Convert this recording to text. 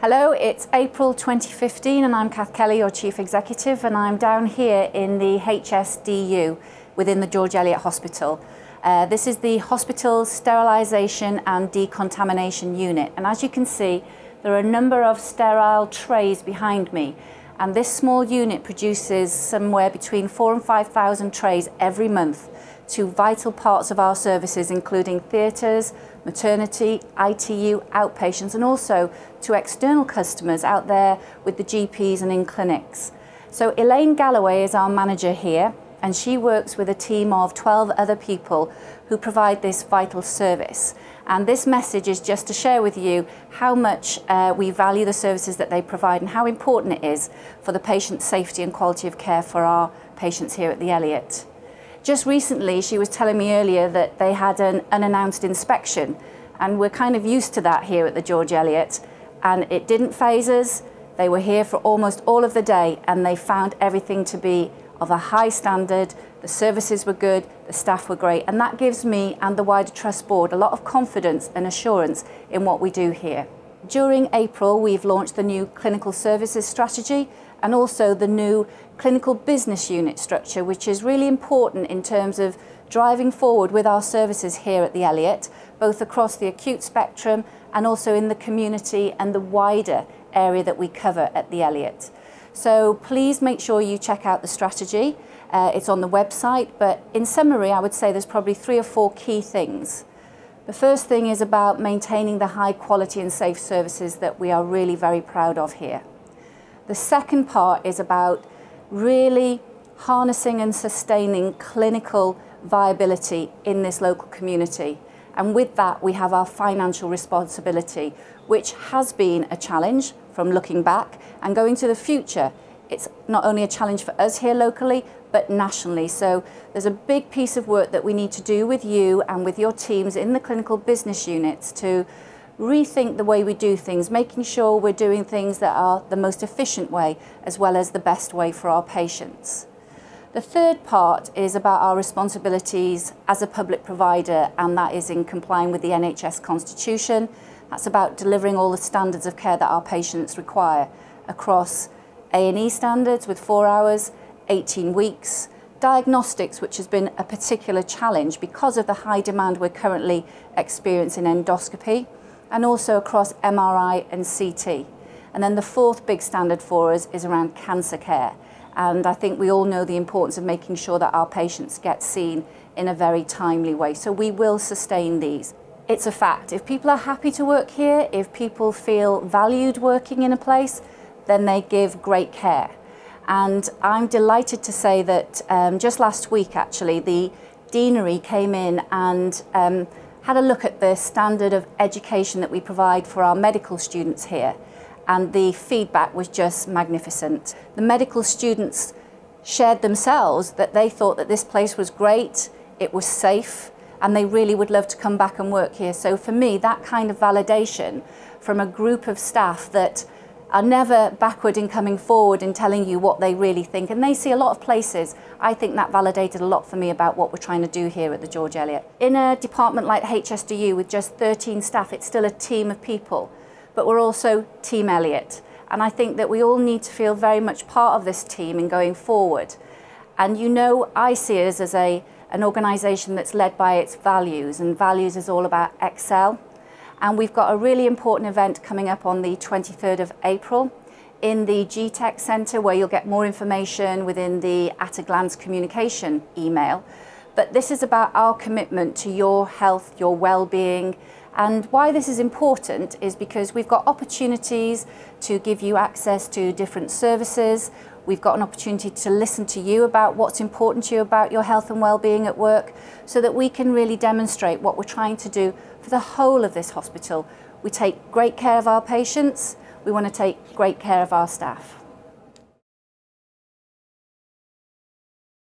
Hello, it's April 2015 and I'm Kath Kelly, your Chief Executive, and I'm down here in the HSDU within the George Eliot Hospital. This is the Hospital Sterilisation and Decontamination Unit, and as you can see there are a number of sterile trays behind me, and this small unit produces somewhere between 4,000 and 5,000 trays every month to vital parts of our services, including theatres, maternity, ITU, outpatients, and also to external customers out there with the GPs and in clinics. So Elaine Galloway is our manager here, and she works with a team of 12 other people who provide this vital service. And this message is just to share with you how much we value the services that they provide and how important it is for the patient safety and quality of care for our patients here at the Eliot. Just recently, she was telling me earlier that they had an unannounced inspection, and we're kind of used to that here at the George Eliot, and it didn't faze us. They were here for almost all of the day and they found everything to be of a high standard. The services were good, the staff were great, and that gives me and the wider Trust Board a lot of confidence and assurance in what we do here. During April, we've launched the new clinical services strategy and also the new clinical business unit structure, which is really important in terms of driving forward with our services here at the Eliot, both across the acute spectrum and also in the community and the wider area that we cover at the Eliot. So please make sure you check out the strategy. It's on the website, but in summary, I would say there's probably 3 or 4 key things. The first thing is about maintaining the high quality and safe services that we are really very proud of here. The second part is about really harnessing and sustaining clinical viability in this local community. And with that, we have our financial responsibility, which has been a challenge from looking back and going to the future. It's not only a challenge for us here locally, but nationally. So there's a big piece of work that we need to do with you and with your teams in the clinical business units to rethink the way we do things, making sure we're doing things that are the most efficient way as well as the best way for our patients. The third part is about our responsibilities as a public provider, and that is in complying with the NHS Constitution. That's about delivering all the standards of care that our patients require across A&E standards with 4 hours, 18 weeks, diagnostics, which has been a particular challenge because of the high demand we're currently experiencing in endoscopy, and also across MRI and CT. And then the fourth big standard for us is around cancer care. And I think we all know the importance of making sure that our patients get seen in a very timely way. So we will sustain these. It's a fact. If people are happy to work here, if people feel valued working in a place, then they give great care. And I'm delighted to say that just last week, actually, the Deanery came in and had a look at the standard of education that we provide for our medical students here, and the feedback was just magnificent. The medical students shared themselves that they thought that this place was great, it was safe, and they really would love to come back and work here. So for me, that kind of validation from a group of staff that are never backward in coming forward and telling you what they really think, and they see a lot of places. I think that validated a lot for me about what we're trying to do here at the George Eliot. In a department like HSDU with just 13 staff, it's still a team of people, but we're also Team Eliot. And I think that we all need to feel very much part of this team in going forward. And you know, I see us as an organisation that's led by its values, and values is all about excel. And we've got a really important event coming up on the 23rd of April in the GTech Centre, where you'll get more information within the At a Glance communication email. But this is about our commitment to your health, your well-being. And why this is important is because we've got opportunities to give you access to different services. We've got an opportunity to listen to you about what's important to you about your health and well-being at work, so that we can really demonstrate what we're trying to do for the whole of this hospital. We take great care of our patients. We want to take great care of our staff.